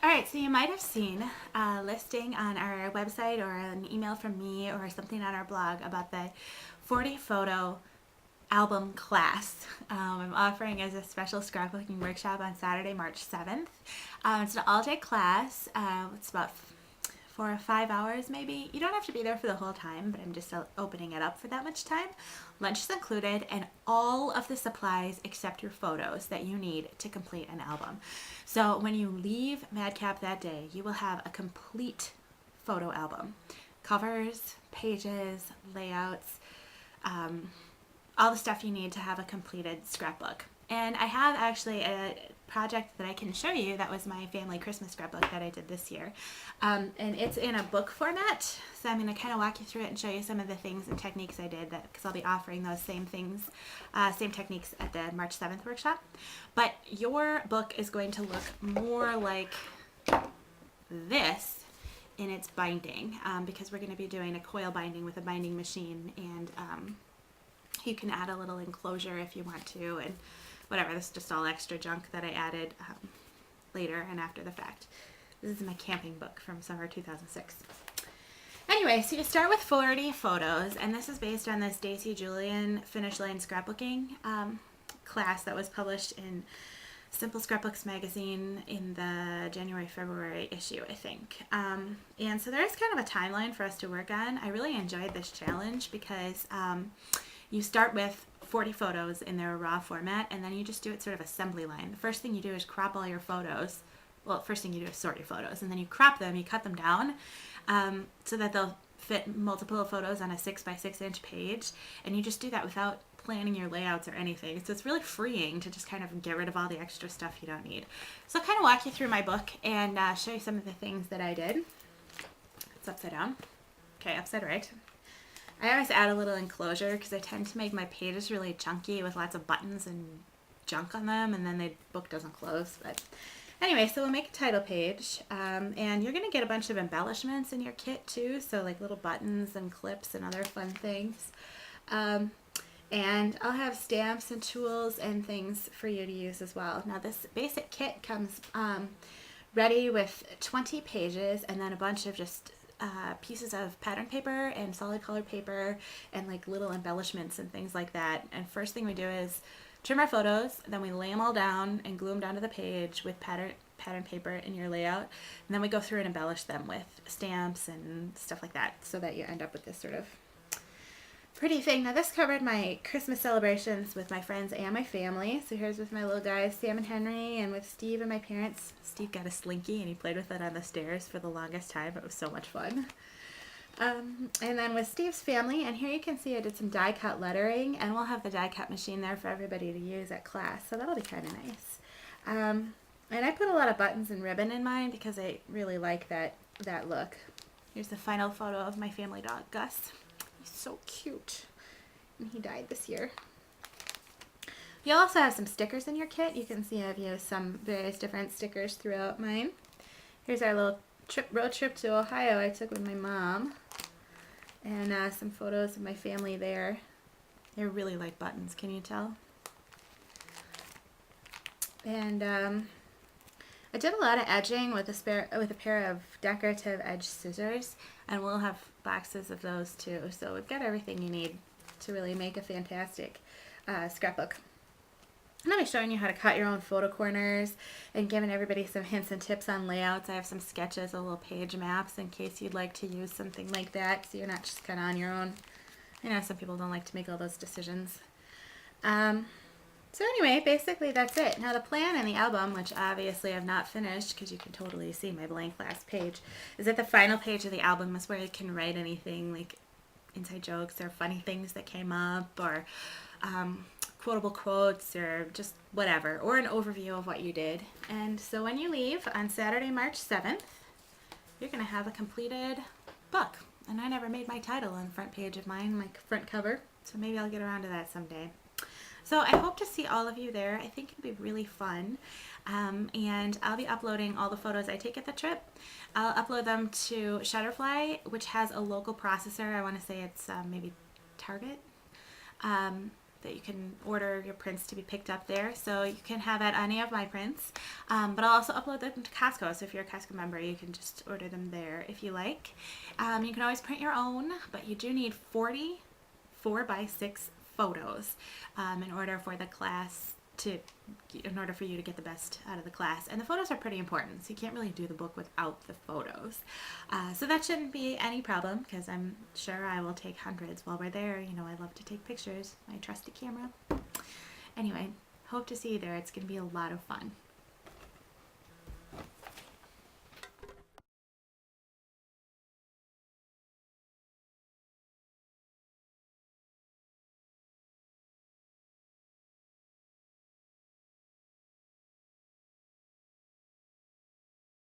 All right, so you might have seen a listing on our website or an email from me or something on our blog about the 40 photo album class. I'm offering as a special scrapbooking workshop on Saturday, March 7th. It's an all day class. It's about 4 or 5 hours maybe. You don't have to be there for the whole time, but I'm just opening it up for that much time. Lunch is included and all of the supplies except your photos that you need to complete an album. So when you leave MadCAP that day, you will have a complete photo album. Covers, pages, layouts, all the stuff you need to have a completed scrapbook. And I have actually a project that I can show you that was my family Christmas scrapbook that I did this year. And it's in a book format, so I'm going to kind of walk you through it and show you some of the things and techniques I did, because I'll be offering those same things, same techniques at the March 7th workshop. But your book is going to look more like this in its binding, because we're going to be doing a coil binding with a binding machine, and you can add a little enclosure if you want to, and whatever. This is just all extra junk that I added later and after the fact. This is my camping book from summer 2006. Anyway, so you start with 40 photos, and this is based on this Daisy Julian Finish Line Scrapbooking class that was published in Simple Scrapbooks magazine in the January-February issue, I think. And so there's kind of a timeline for us to work on. I really enjoyed this challenge because you start with 40 photos in their raw format, and then you just do it sort of assembly line. The first thing you do is crop all your photos. Well, first thing you do is sort your photos, and then you crop them, you cut them down so that they'll fit multiple photos on a 6x6 inch page, and you just do that without planning your layouts or anything. So it's really freeing to just kind of get rid of all the extra stuff you don't need. So I'll kind of walk you through my book and show you some of the things that I did. It's upside down. Okay, upside right. I always add a little enclosure because I tend to make my pages really chunky with lots of buttons and junk on them, and then the book doesn't close. But anyway, so we'll make a title page, and you're going to get a bunch of embellishments in your kit too, so like little buttons and clips and other fun things. And I'll have stamps and tools and things for you to use as well. Now this basic kit comes ready with 20 pages and then a bunch of just pieces of pattern paper and solid colored paper and like little embellishments and things like that. And first thing we do is trim our photos, then we lay them all down and glue them down to the page with pattern paper in your layout, and then we go through and embellish them with stamps and stuff like that so that you end up with this sort of pretty thing. Now this covered my Christmas celebrations with my friends and my family. So here's with my little guys, Sam and Henry, and with Steve and my parents. Steve got a Slinky and he played with it on the stairs for the longest time. It was so much fun. And then with Steve's family, and here you can see I did some die cut lettering, and we'll have the die cut machine there for everybody to use at class, so that'll be kind of nice. And I put a lot of buttons and ribbon in mine because I really like that look. Here's the final photo of my family dog, Gus. He's so cute, and he died this year. You'll also have some stickers in your kit. You can see I've used some various different stickers throughout mine. Here's our little road trip to Ohio I took with my mom, and some photos of my family there. They really like buttons, can you tell? And I did a lot of edging with a pair of decorative edge scissors, and we'll have boxes of those too. So we've got everything you need to really make a fantastic scrapbook. And I'll be showing you how to cut your own photo corners and giving everybody some hints and tips on layouts. I have some sketches, a little page maps in case you'd like to use something like that so you're not just kind of on your own. I know some people don't like to make all those decisions. So anyway, basically that's it. Now the plan and the album, which obviously I've not finished because you can totally see my blank last page, is that the final page of the album is where you can write anything like inside jokes or funny things that came up, or quotable quotes, or just whatever, or an overview of what you did. And so when you leave on Saturday, March 7th, you're going to have a completed book. And I never made my title on the front page of mine, my front cover, so maybe I'll get around to that someday. So I hope to see all of you there. I think it'll be really fun. And I'll be uploading all the photos I take at the trip. I'll upload them to Shutterfly, which has a local processor. I want to say it's maybe Target. that you can order your prints to be picked up there. So you can have at any of my prints, but I'll also upload them to Costco. So if you're a Costco member, you can just order them there if you like. You can always print your own, but you do need 40 4x6 photos in order for the class in order for you to get the best out of the class. And the photos are pretty important, so you can't really do the book without the photos. So that shouldn't be any problem, because I'm sure I will take hundreds while we're there. You know, I love to take pictures, my trusty camera. Anyway, hope to see you there. It's going to be a lot of fun.